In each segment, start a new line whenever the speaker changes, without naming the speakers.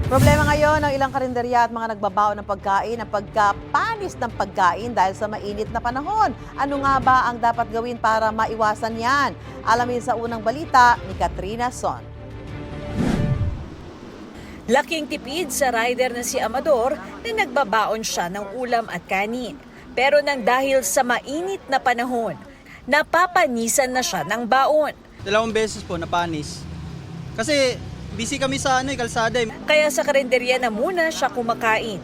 Problema ngayon ng ilang karinderya at mga nagbabaon ng pagkain ang pagkapanis ng pagkain dahil sa mainit na panahon. Ano nga ba ang dapat gawin para maiwasan yan? Alamin sa unang balita ni Katrina Son.
Laking tipid sa rider na si Amador na nagbabaon siya ng ulam at kanin. Pero nang dahil sa mainit na panahon, napapanisan na siya ng baon.
2 beses po napanis. Kasi busy kami sa kalsada.
Kaya sa karinderya na muna siya kumakain.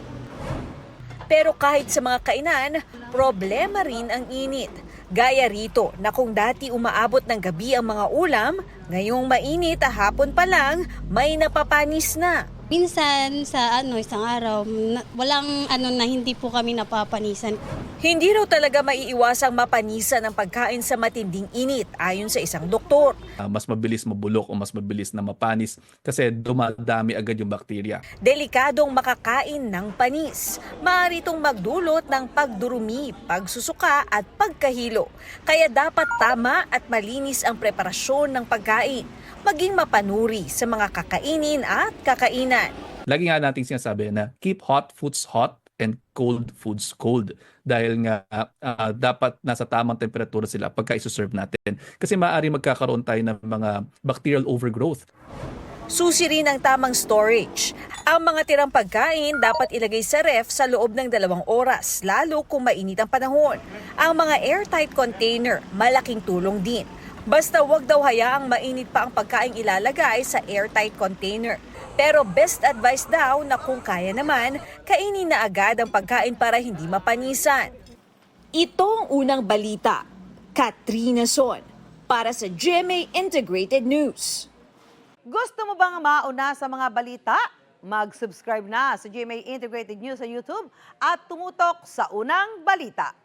Pero kahit sa mga kainan, problema rin ang init. Gaya rito na kung dati umaabot ng gabi ang mga ulam, ngayong mainit hapon pa lang, may napapanis na.
Minsan sa isang araw, walang na hindi po kami napapanisan.
Hindi raw talaga maiiwasang mapanisan ang pagkain sa matinding init ayon sa isang doktor.
Mas mabilis mabulok o mas mabilis na mapanis kasi dumadami agad yung bakterya.
Delikadong makakain ng panis. Maaari itong magdulot ng pagdurumi, pagsusuka at pagkahilo. Kaya dapat tama at malinis ang preparasyon ng pagkain. Maging mapanuri sa mga kakainin at kakainan.
Lagi nga nating sinasabi na keep hot foods hot and cold foods cold. Dahil nga dapat nasa tamang temperatura sila pagka isoserve natin. Kasi maaari magkakaroon tayo ng mga bacterial overgrowth.
Susi rin ang tamang storage. Ang mga tirang pagkain dapat ilagay sa ref sa loob ng 2 oras, lalo kung mainit ang panahon. Ang mga airtight container, malaking tulong din. Basta wag daw hayaang mainit pa ang pagkain ilalagay sa airtight container. Pero best advice daw na kung kaya naman, kainin na agad ang pagkain para hindi mapanisan. Ito ang unang balita. Katrina Son, para sa GMA Integrated News.
Gusto mo bang mauna sa mga balita? Mag-subscribe na sa GMA Integrated News sa YouTube at tumutok sa unang balita.